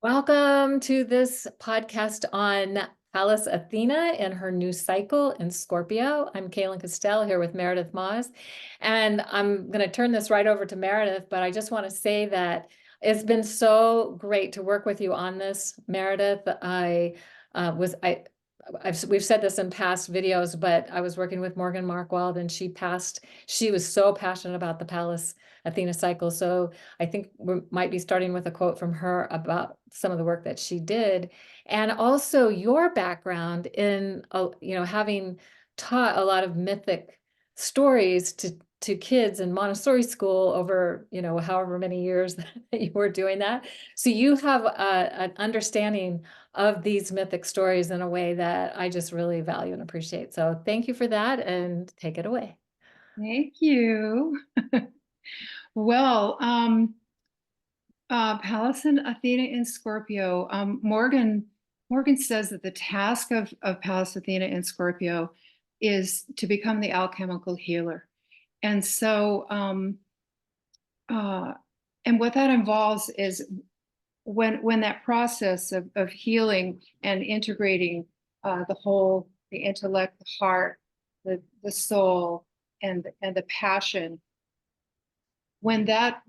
Welcome to this podcast on Pallas Athena and her new cycle in Scorpio. I'm Kaylin Castell here with Meredith Moss, and I'm going to turn this right over to Meredith, but I just want to say that it's been so great to work with you on this, Meredith. We've said this in past videos, but I was working with Morgan Markwald and she was so passionate about the Pallas Athena cycle. So I think we might be starting with a quote from her about some of the work that she did. And also your background in, having taught a lot of mythic stories to kids in Montessori school over, however many years that you were doing that. So you have an understanding of these mythic stories in a way that I just really value and appreciate. So thank you for that, and take it away. Thank you. Well, Pallas and Athena in Scorpio. Morgan says that the task of Pallas Athena in Scorpio is to become the alchemical healer. And so, and what that involves is when that process of healing and integrating the whole, the intellect, the heart, the soul, and the passion, when that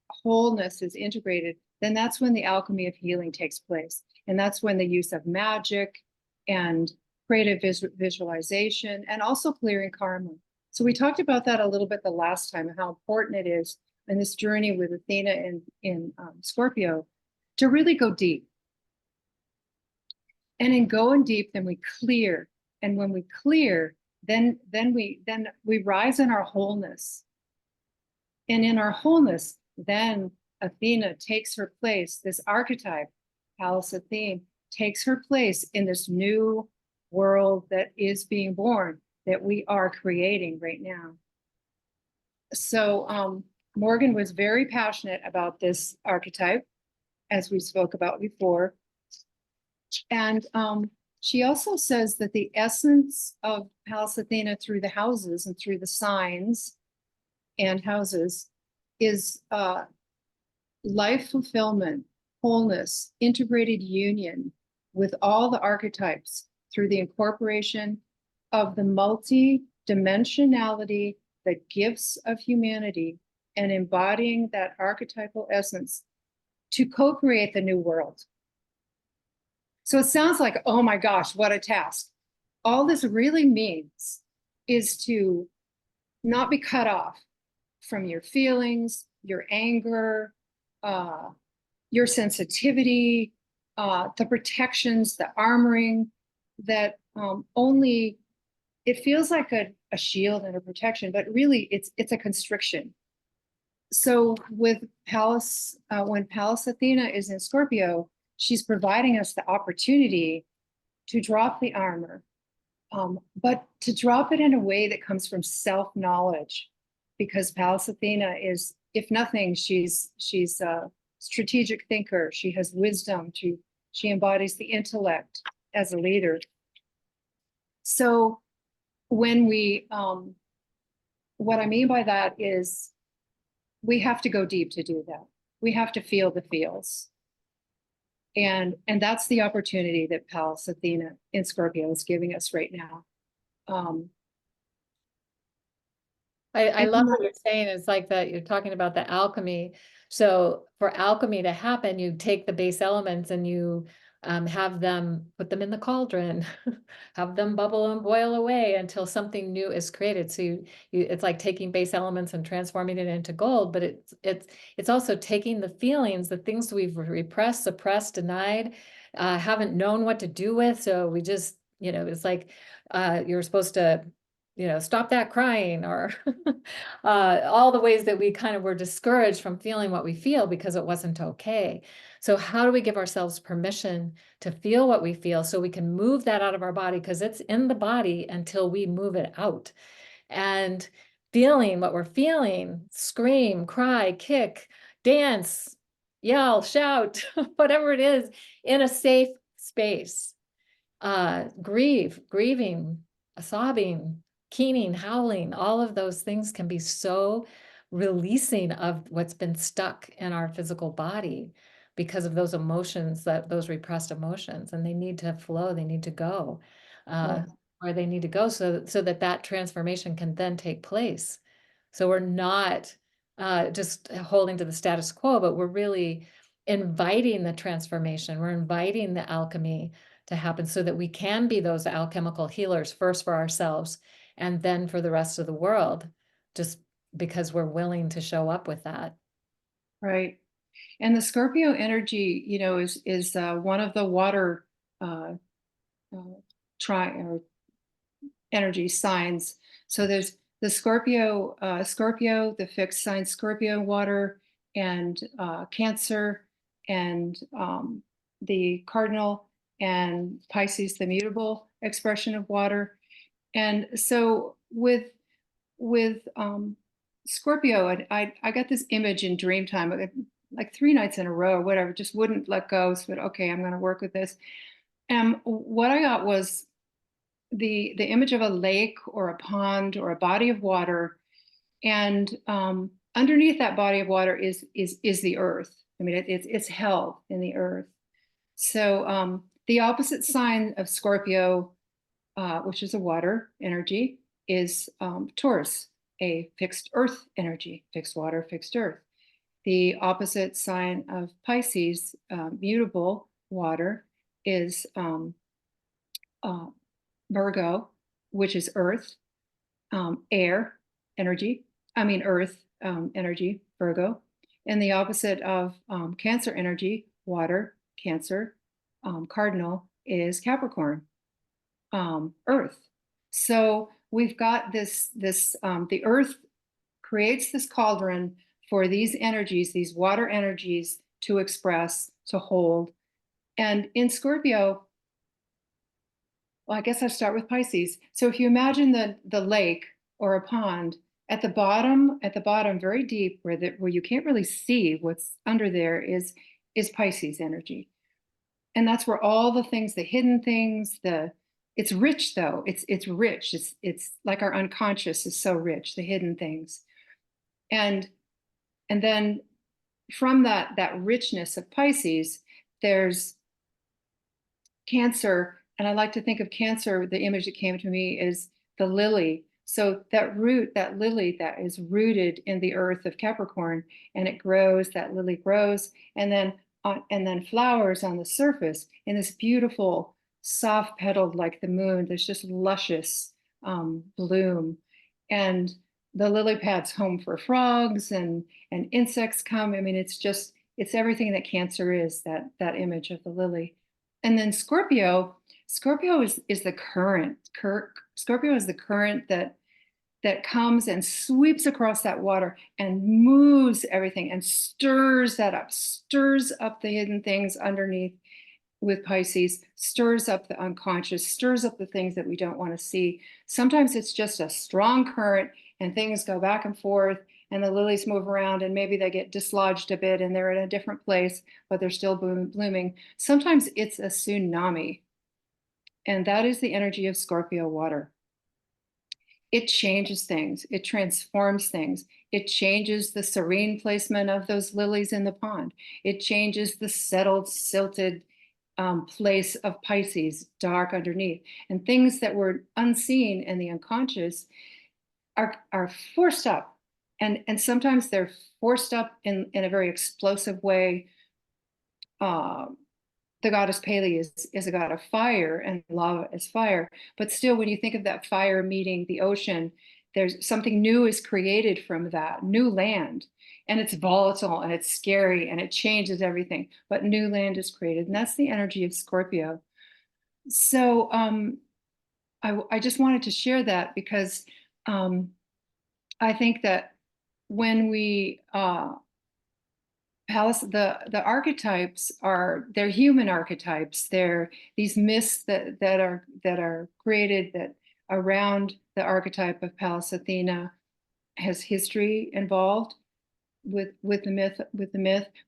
wholeness is integrated, then that's when the alchemy of healing takes place. And that's when the use of magic and creative visualization and also clearing karma. So we talked about that a little bit the last time, and how important it is in this journey with Athena in Scorpio to really go deep. And in going deep, then we clear. And when we clear, then we rise in our wholeness. And in our wholeness, then Athena takes her place. This archetype, Pallas Athene, takes her place in this new world that is being born, that we are creating right now. So Morgan was very passionate about this archetype, as we spoke about before. And she also says that the essence of Pallas Athena through the houses and through the signs and houses is life fulfillment, wholeness, integrated union with all the archetypes through the incorporation of the multi-dimensionality, the gifts of humanity, and embodying that archetypal essence to co-create the new world. So it sounds like, oh my gosh, what a task. All this really means is to not be cut off from your feelings, your anger, your sensitivity, the protections, the armoring that only, it feels like a shield and a protection, but really it's a constriction. So with Pallas, when Pallas Athena is in Scorpio, she's providing us the opportunity to drop the armor, but to drop it in a way that comes from self-knowledge, because Pallas Athena is, if nothing, she's a strategic thinker. She has wisdom. She embodies the intellect as a leader. So when we, what I mean by that is we have to go deep to do that. We have to feel the feels. And that's the opportunity that Pallas Athena in Scorpio is giving us right now. I love what you're saying. It's like that you're talking about the alchemy. So for alchemy to happen, you take the base elements and you have them, put them in the cauldron, have them bubble and boil away until something new is created. So it's like taking base elements and transforming it into gold, but it's also taking the feelings, the things we've repressed, suppressed, denied, haven't known what to do with. So we just, it's like you're supposed to, stop that crying, or all the ways that we kind of were discouraged from feeling what we feel because it wasn't okay. So how do we give ourselves permission to feel what we feel so we can move that out of our body? Because it's in the body until we move it out. And feeling what we're feeling, scream, cry, kick, dance, yell, shout, whatever it is, in a safe space. Grieving, sobbing, keening, howling, all of those things can be so releasing of what's been stuck in our physical body. because of those emotions, that those repressed emotions, and they need to flow, they need to go uh, where they need to go, so that that transformation can then take place. So we're not just holding to the status quo, but we're really inviting the transformation. We're inviting the alchemy to happen so that we can be those alchemical healers, first for ourselves and then for the rest of the world, just because we're willing to show up with that. Right. And the Scorpio energy, is one of the water uh, uh, or energy signs. So there's the Scorpio, the fixed sign Scorpio water, and Cancer, and the cardinal, and Pisces, the mutable expression of water. And so with Scorpio, and I got this image in dream time, like 3 nights in a row, or whatever, just wouldn't let go. So, okay, I'm going to work with this. And what I got was the image of a lake or a pond or a body of water, and underneath that body of water is the earth. I mean, it's held in the earth. So the opposite sign of Scorpio, which is a water energy, is Taurus, a fixed earth energy, fixed water, fixed earth. The opposite sign of Pisces, mutable water, is Virgo, which is earth, air energy, earth energy, Virgo. And the opposite of Cancer energy, water, Cancer, cardinal, is Capricorn, earth. So we've got the earth creates this cauldron for these energies, these water energies, to express, to hold. And in Scorpio, well, I guess I'll start with Pisces. So if you imagine the lake or a pond, at the bottom, very deep, where you can't really see what's under there, is Pisces energy. And that's where all the things, the hidden things, it's rich though. It's rich. It's like our unconscious is so rich, the hidden things. And then from that richness of Pisces, there's Cancer. And I like to think of Cancer, the image that came to me is the lily. So that lily that is rooted in the earth of Capricorn, and it grows, that lily grows, and then flowers on the surface in this beautiful, soft petaled, like the moon. There's just luscious bloom. And the lily pad's home for frogs, and insects come. I mean, it's everything that Cancer is, that image of the lily. And then Scorpio is the current. Scorpio is the current that comes and sweeps across that water and moves everything and stirs up the hidden things underneath with Pisces, stirs up the unconscious, stirs up the things that we don't want to see. Sometimes it's just a strong current and things go back and forth, and the lilies move around, and maybe they get dislodged a bit and they're in a different place, but they're still blooming. Sometimes it's a tsunami. And that is the energy of Scorpio water. It changes things. It transforms things. It changes the serene placement of those lilies in the pond. It changes the settled, silted place of Pisces, dark underneath. And things that were unseen in the unconscious are forced up. And sometimes they're forced up in a very explosive way. The goddess Pele is a god of fire, and lava is fire. But still, when you think of that fire meeting the ocean, there's something new is created from that, new land. And it's volatile and it's scary and it changes everything. But new land is created. And that's the energy of Scorpio. So I just wanted to share that because I think that when we the archetypes they're human archetypes. They're these myths that are created that around the archetype of Pallas Athena has history involved with the myth.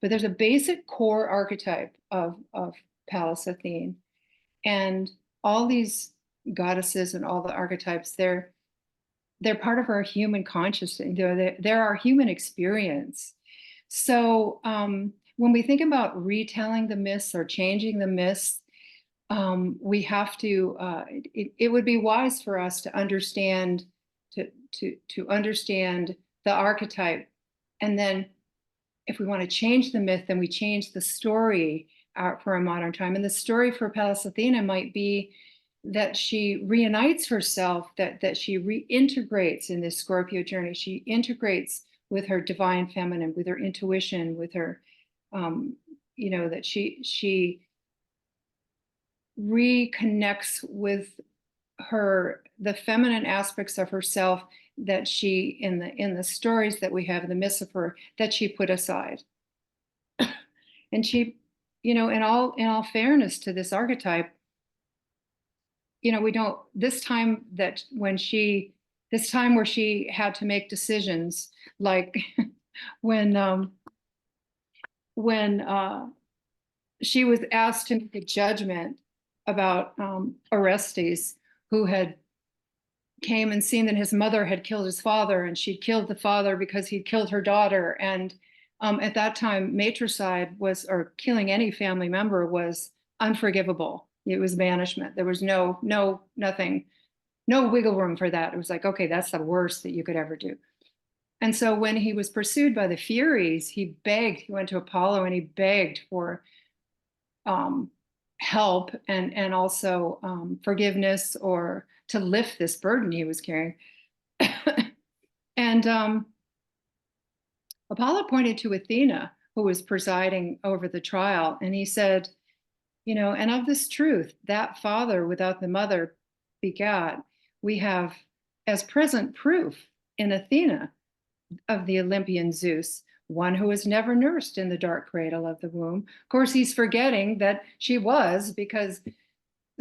But there's a basic core archetype of Pallas Athene, and all these goddesses and all the archetypes, they're part of our human consciousness. They're our human experience. So when we think about retelling the myths or changing the myths, we have to, it would be wise for us to understand, to understand the archetype. And then if we want to change the myth, then we change the story for a modern time. And the story for Pallas Athena might be that she reunites herself, that she reintegrates in this Scorpio journey. She integrates with her divine feminine, with her intuition, with her, that she reconnects with the feminine aspects of herself that she, in the stories that we have, the myths of her, that she put aside. And she, in all fairness to this archetype, we don't, this time where she had to make decisions, like when she was asked to make a judgment about Orestes, who had came and seen that his mother had killed his father, and she'd killed the father because he'd killed her daughter. And at that time, matricide or killing any family member was unforgivable. It was banishment. There was nothing, no wiggle room for that. It was like, okay, that's the worst that you could ever do. And so when he was pursued by the Furies, he went to Apollo and he begged for help and also forgiveness, or to lift this burden he was carrying. And Apollo pointed to Athena, who was presiding over the trial, and he said, and of this truth, that father without the mother begat, we have as present proof in Athena of the Olympian Zeus, one who was never nursed in the dark cradle of the womb. Of course, he's forgetting that she was, because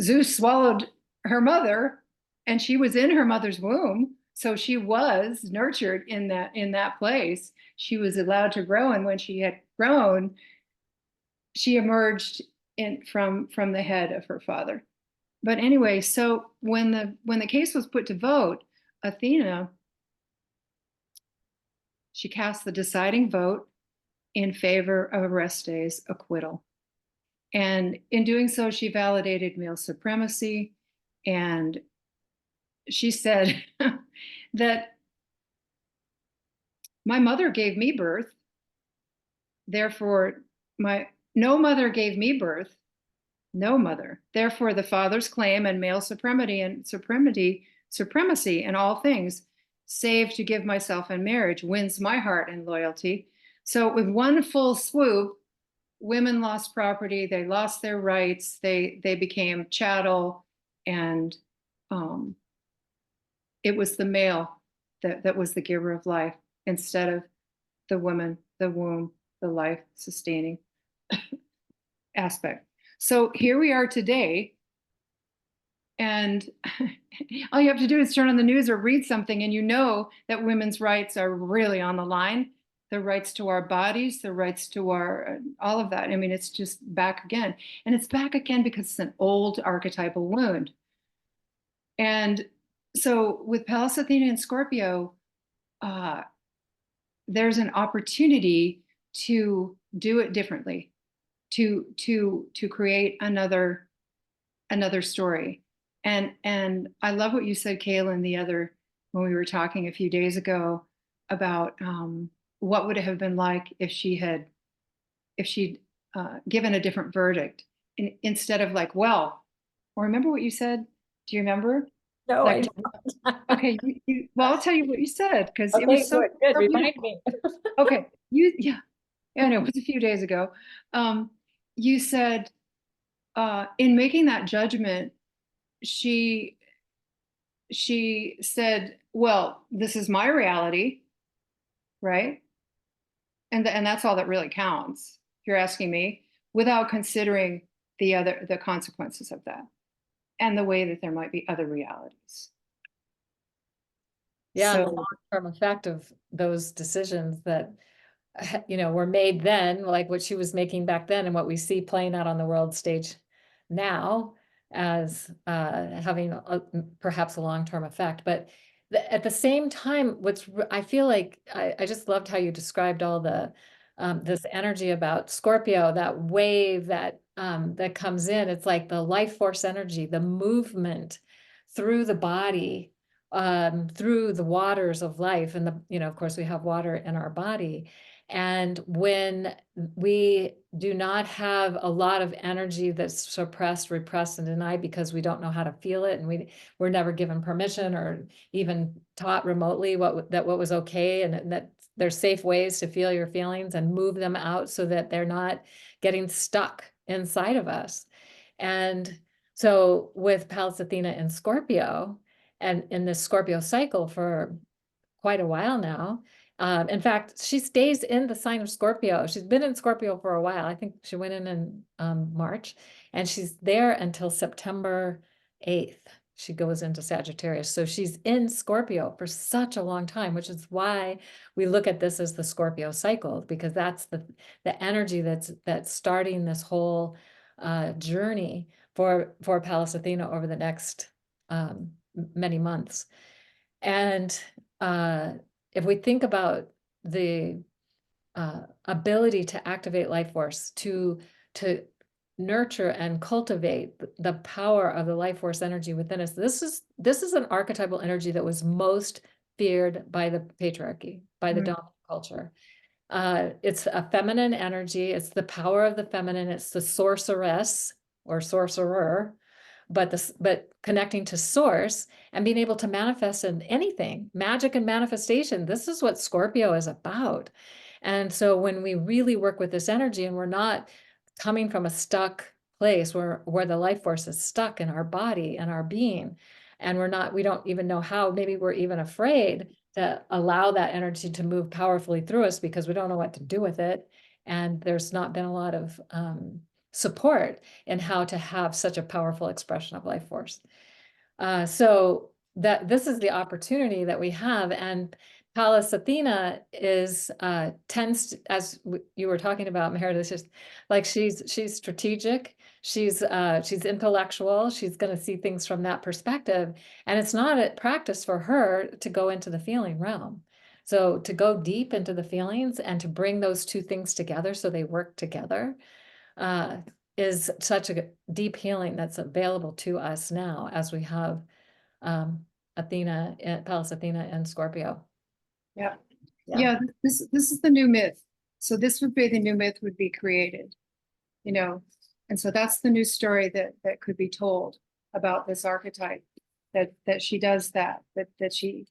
Zeus swallowed her mother and she was in her mother's womb. So she was nurtured in that place. She was allowed to grow. And when she had grown, she emerged from the head of her father. But anyway, so when the case was put to vote, Athena, she cast the deciding vote in favor of Orestes' acquittal. And in doing so, she validated male supremacy. And she said that my mother gave me birth, therefore no mother gave me birth, no mother. Therefore, the father's claim and male supremacy in all things, save to give myself in marriage, wins my heart and loyalty. So with one full swoop, women lost property, they lost their rights, they became chattel, and it was the male that was the giver of life, instead of the woman, the womb, the life sustaining aspect. So here we are today, and all you have to do is turn on the news or read something, and you know that women's rights are really on the line. The rights to our bodies, the rights to all of that. I mean, it's just back again. And it's back again because it's an old archetypal wound. And so with Pallas Athena and Scorpio, there's an opportunity to do it differently, to create another story. And I love what you said, Kaylin, when we were talking a few days ago about what would it have been like if she'd given a different verdict, instead of like, well, or remember what you said? Do you remember? No, like, I don't. Okay, well, I'll tell you what you said, because Okay, it was so good. so Remind me. Okay, yeah, I know, it was a few days ago. You said, in making that judgment, she said, well, this is my reality, right? And that's all that really counts, if you're asking me, without considering the consequences of that, and the way that there might be other realities. Yeah, and the So, long-term effect of those decisions that were made then, like what she was making back then, and what we see playing out on the world stage now, as having perhaps a long-term effect. But at the same time, I feel like I just loved how you described all the this energy about Scorpio, that wave that that comes in. It's like the life force energy, the movement through the body, through the waters of life. And of course, we have water in our body. And when we do not have a lot of energy that's suppressed, repressed, and denied because we don't know how to feel it, and we're never given permission or even taught remotely what was okay, and that there's safe ways to feel your feelings and move them out so that they're not getting stuck inside of us. And so with Pallas Athena in Scorpio, and in this Scorpio cycle for quite a while now. In fact, she stays in the sign of Scorpio. She's been in Scorpio for a while. I think she went in March, and she's there until September 8th. She goes into Sagittarius. So she's in Scorpio for such a long time, which is why we look at this as the Scorpio cycle, because that's the energy that's starting this whole journey for Pallas Athena over the next many months. And if we think about the ability to activate life force, to nurture and cultivate the power of the life force energy within us, this is an archetypal energy that was most feared by the patriarchy, by the dominant culture. It's a feminine energy. It's the power of the feminine. It's the sorceress or sorcerer, but connecting to source and being able to manifest in anything, magic and manifestation. This is what Scorpio is about. And so when we really work with this energy, and we're not coming from a stuck place where the life force is stuck in our body and our being, and we don't even know how, maybe we're even afraid to allow that energy to move powerfully through us because we don't know what to do with it. And there's not been a lot of support in how to have such a powerful expression of life force. So that this is the opportunity that we have. And Pallas Athena tends to, as you were talking about, Meredith, it's just like she's strategic, she's intellectual, she's going to see things from that perspective. And it's not a practice for her to go into the feeling realm. So to go deep into the feelings and to bring those two things together so they work together is such a deep healing that's available to us now as we have Pallas Athena and Scorpio. Yeah. This is the new myth. So this would be the new myth would be created, and so that's the new story that could be told about this archetype, that she does that she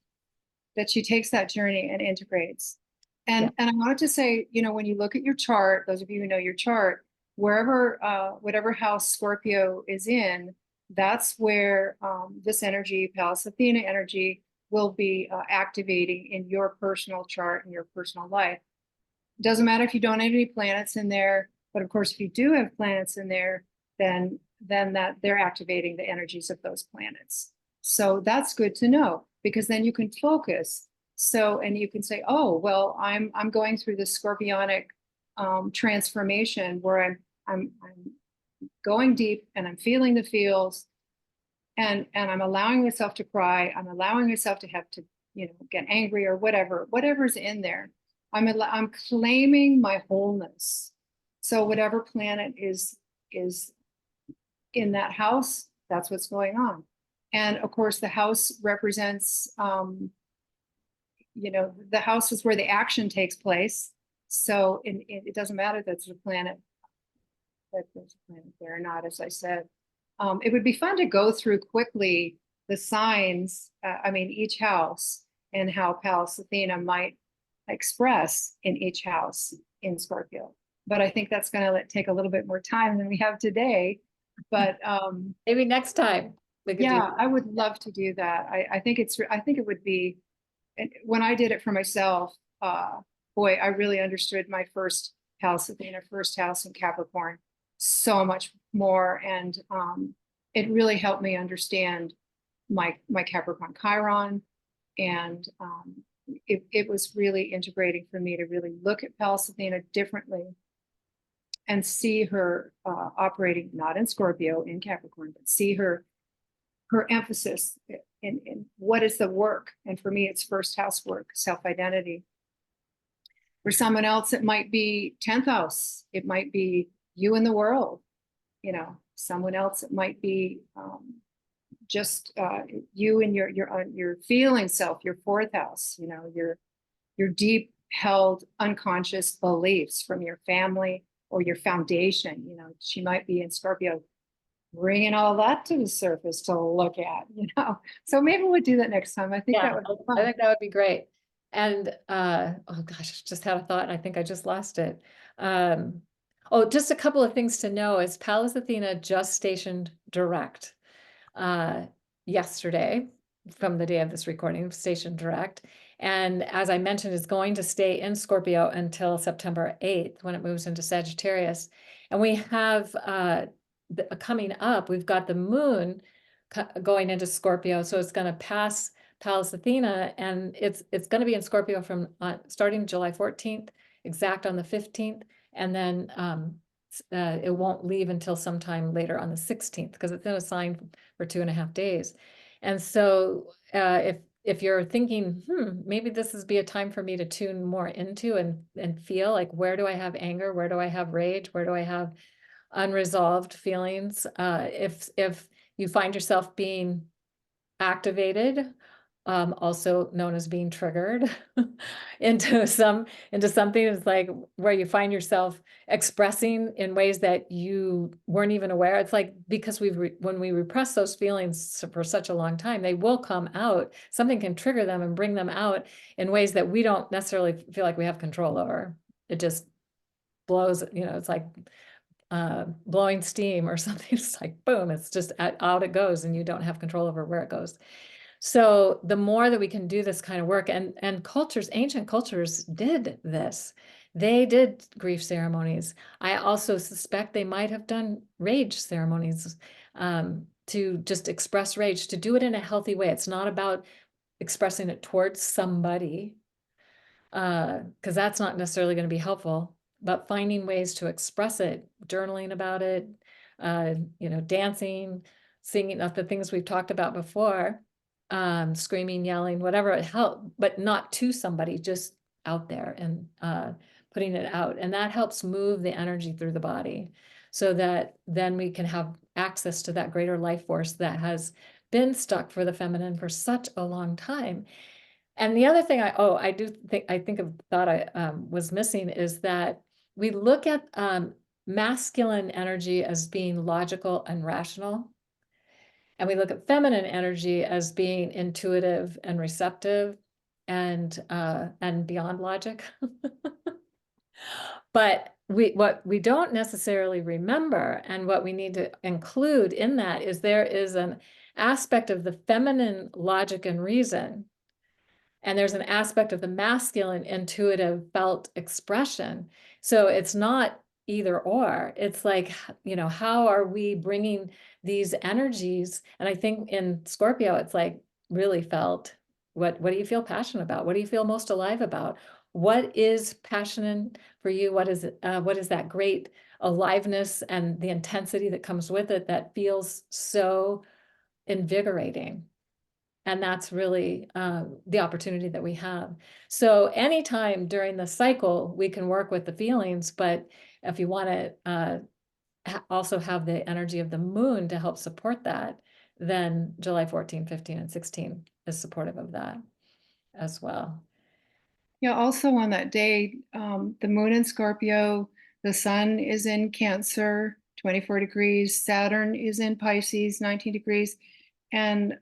takes that journey and integrates. And I wanted to say, when you look at your chart, those of you who know your chart, whatever house Scorpio is in, that's where this energy, Pallas Athena energy, will be activating in your personal chart and your personal life. It doesn't matter if you don't have any planets in there, but of course, if you do have planets in there, then that they're activating the energies of those planets. So that's good to know, because then you can focus. And you can say, oh, well, I'm going through this Scorpionic transformation where I'm going deep and I'm feeling the feels, and I'm allowing myself to cry. I'm allowing myself to have to, get angry or whatever's in there. I'm claiming my wholeness. So whatever planet is in that house, that's what's going on. And of course, the house represents, the house is where the action takes place. So it doesn't matter that there's a planet there or not, as I said. It would be fun to go through quickly the signs, each house, and how Pallas Athena might express in each house in Scorpio. But I think that's going to take a little bit more time than we have today. But maybe next time. I would love to do that. I think it would be, when I did it for myself, boy, I really understood my first Pallas Athena, first house in Capricorn so much more. And it really helped me understand my Capricorn Chiron. And it was really integrating for me to really look at Pallas Athena differently and see her operating not in Scorpio, in Capricorn, but see her emphasis in what is the work. And for me, it's first house work, self-identity. For someone else, it might be 10th house. It might be you in the world. You know, someone else, it might be just you and your feeling self, your 4th house. You know, your deep held unconscious beliefs from your family or your foundation. You know, she might be in Scorpio, bringing all that to the surface to look at, you know. So maybe we'll do that next time. I think Yeah, that would be I fun. think that would be great. And oh gosh, I just had a thought. I think I just lost it. Oh, just a couple of things to know is Pallas Athena just stationed direct yesterday from the day of this recording, stationed direct. And as I mentioned, it's going to stay in Scorpio until September 8th when it moves into Sagittarius. And we have coming up, we've got the moon going into Scorpio. So it's going to pass Pallas Athena, and it's going to be in Scorpio from starting July 14th, exact on the 15th, and then it won't leave until sometime later on the 16th because it's in a sign for 2.5 days. And so if you're thinking, maybe this is be a time for me to tune more into and feel like, where do I have anger? Where do I have rage? Where do I have unresolved feelings? If you find yourself being activated, also known as being triggered into something that's like where you find yourself expressing in ways that you weren't even aware. It's like, because when we repress those feelings for such a long time, they will come out. Something can trigger them and bring them out in ways that we don't necessarily feel like we have control over. It just blows, you know, it's like blowing steam or something. It's like, boom, it's just out it goes, and you don't have control over where it goes. So the more that we can do this kind of work, and cultures, ancient cultures did this. They did grief ceremonies. I also suspect they might have done rage ceremonies to just express rage, to do it in a healthy way. It's not about expressing it towards somebody, because that's not necessarily going to be helpful, but finding ways to express it, journaling about it, you know, dancing, singing, the things we've talked about before, screaming, yelling, whatever it helps, but not to somebody, just out there and putting it out. And that helps move the energy through the body so that then we can have access to that greater life force that has been stuck for the feminine for such a long time. And the other thing I thought I was missing is that we look at masculine energy as being logical and rational, and we look at feminine energy as being intuitive and receptive and beyond logic. But what we don't necessarily remember, and what we need to include in that, is there is an aspect of the feminine logic and reason, and there's an aspect of the masculine intuitive felt expression. So it's not either or. It's like, you know, how are we bringing these energies? And I think in Scorpio, it's like really felt. What do you feel passionate about? What do you feel most alive about? What is passionate for you? What is that great aliveness and the intensity that comes with it that feels so invigorating? And that's really the opportunity that we have. So anytime during the cycle, we can work with the feelings, but if you want to also have the energy of the moon to help support that, then July 14, 15, and 16 is supportive of that as well. Yeah, also on that day, the moon in Scorpio, the sun is in Cancer, 24 degrees, Saturn is in Pisces, 19 degrees, and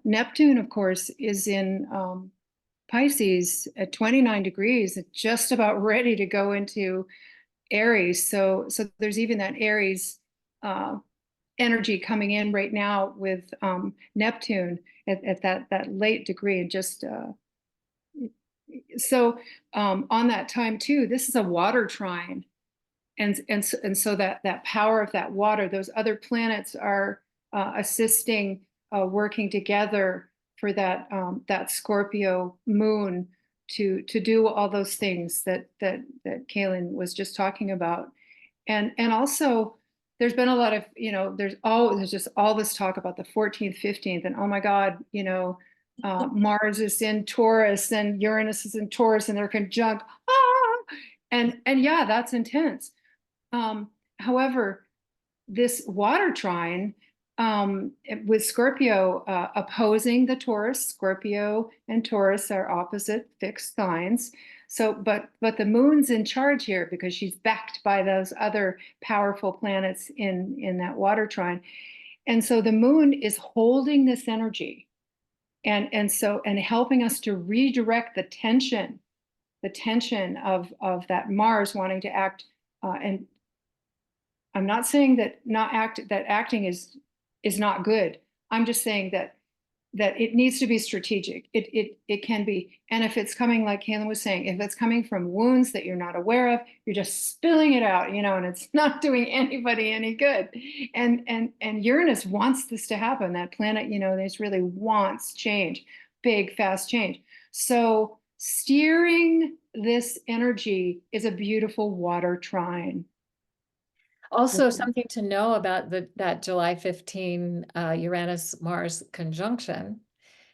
Neptune, of course, is in Pisces at 29 degrees, just about ready to go into Aries. So there's even that Aries energy coming in right now with Neptune at that late degree, and just so on that time too, this is a water trine, and so that power of that water, those other planets are assisting, working together for that Scorpio moon to do all those things that Kaylin was just talking about, and also there's been a lot of, you know, there's just all this talk about the 14th, 15th, and oh my God, you know, Mars is in Taurus and Uranus is in Taurus and they're conjunct. And yeah, that's intense. However, this water trine with Scorpio opposing the Taurus, Scorpio and Taurus are opposite fixed signs. So, but the moon's in charge here because she's backed by those other powerful planets in that water trine. And so the moon is holding this energy and helping us to redirect the tension of that Mars wanting to act. And I'm not saying that acting is not good. I'm just saying that it needs to be strategic. It can be, and if it's coming, like Kaylin was saying, if it's coming from wounds that you're not aware of, you're just spilling it out, and it's not doing anybody any good. And Uranus wants this to happen. That planet, this really wants change, big, fast change. So steering this energy is a beautiful water trine. Also, something to know about that July 15 Uranus-Mars conjunction,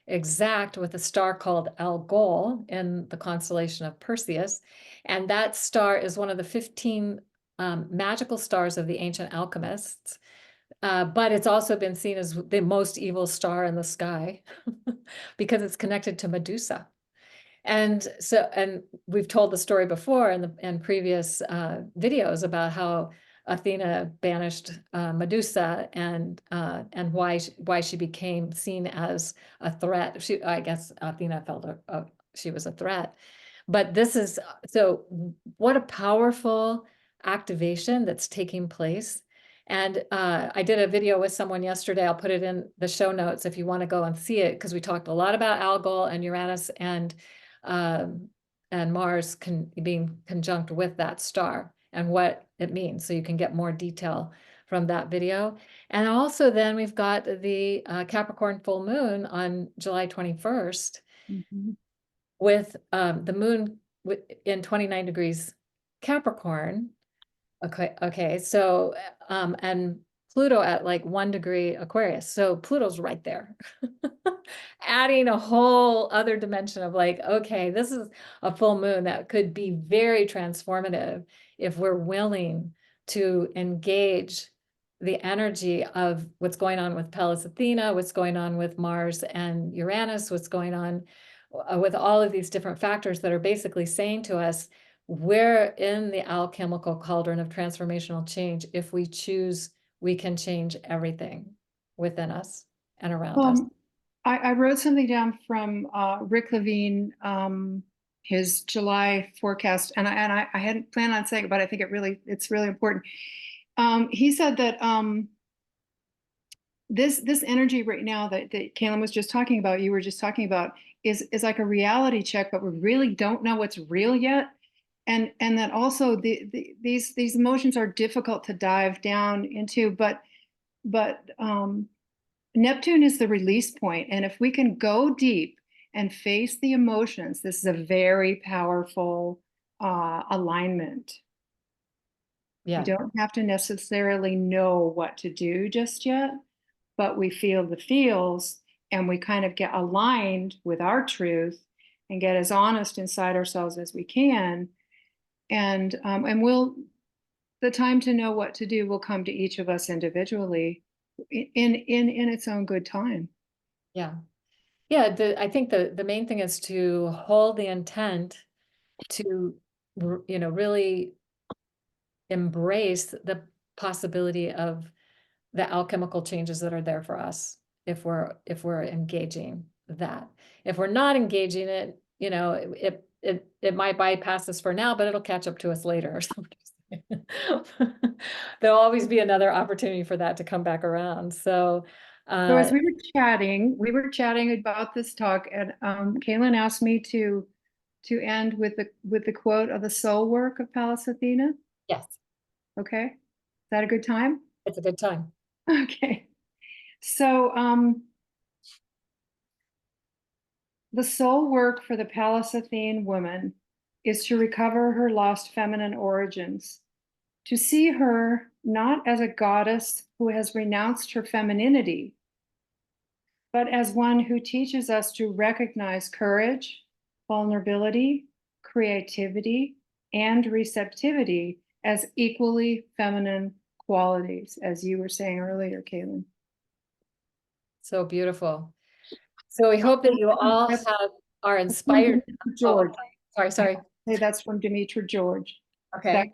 exact with a star called Algol in the constellation of Perseus. And that star is one of the 15 magical stars of the ancient alchemists. But it's also been seen as the most evil star in the sky because it's connected to Medusa. And we've told the story before in previous videos about how Athena banished Medusa and why she became seen as a threat. I guess Athena felt she was a threat. But this is, so what a powerful activation that's taking place. And I did a video with someone yesterday. I'll put it in the show notes if you want to go and see it, because we talked a lot about Algol and Uranus and Mars being conjunct with that star and what it means. So you can get more detail from that video. And also then we've got the Capricorn full moon on July 21st with the moon in 29 degrees Capricorn. Okay. So, and Pluto at like 1 degree Aquarius. So Pluto's right there, adding a whole other dimension of like, okay, this is a full moon that could be very transformative if we're willing to engage the energy of what's going on with Pallas Athena, what's going on with Mars and Uranus, what's going on with all of these different factors that are basically saying to us, we're in the alchemical cauldron of transformational change. If we choose, we can change everything within us and around us. I wrote something down from Rick Levine, his July forecast, and I hadn't planned on saying it, but I think it's really important. He said that this energy right now that Kaylin was just talking about, you were just talking about, is like a reality check, but we really don't know what's real yet. And that also these emotions are difficult to dive down into, but Neptune is the release point. And if we can go deep and face the emotions, this is a very powerful alignment. Yeah. We don't have to necessarily know what to do just yet, but we feel the feels and we kind of get aligned with our truth and get as honest inside ourselves as we can. And the time to know what to do will come to each of us individually in its own good time. Yeah. Yeah. I think the main thing is to hold the intent to, really embrace the possibility of the alchemical changes that are there for us if we're engaging that. If we're not engaging it, it might bypass us for now, but it'll catch up to us later or something. There'll always be another opportunity for that to come back around. So as we were chatting about this talk, and Kaylin asked me to end with the quote of the soul work of Pallas Athena. yes. Okay. Is that a good time? It's a good time. Okay. So the soul work for the Pallas Athene woman is to recover her lost feminine origins, to see her not as a goddess who has renounced her femininity, but as one who teaches us to recognize courage, vulnerability, creativity, and receptivity as equally feminine qualities, as you were saying earlier, Caitlin. So beautiful. So we hope that you all are inspired. George. Sorry. Hey, that's from Demetria George. Okay.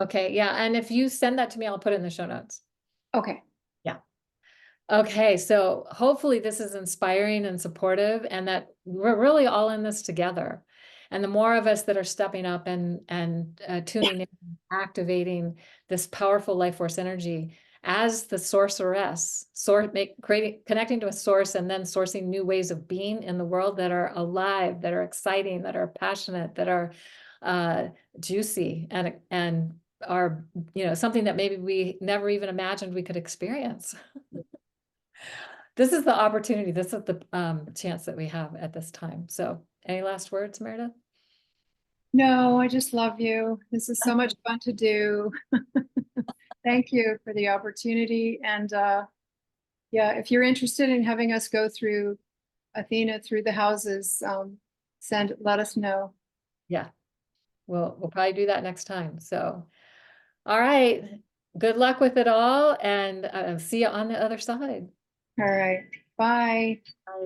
Okay. Yeah. And if you send that to me, I'll put it in the show notes. Okay. Yeah. Okay. So hopefully this is inspiring and supportive, and that we're really all in this together. And the more of us that are stepping up and tuning in, activating this powerful life force energy as the sorceress, connecting to a source, and then sourcing new ways of being in the world that are alive, that are exciting, that are passionate, that are juicy, and are, you know, something that maybe we never even imagined we could experience. This is the opportunity. This is the chance that we have at this time. So, any last words, Meredith? No, I just love you. This is so much fun to do. Thank you for the opportunity. And yeah, if you're interested in having us go through Athena through the houses, let us know. Yeah, we'll probably do that next time. So, all right. Good luck with it all, and see you on the other side. All right. Bye. Bye.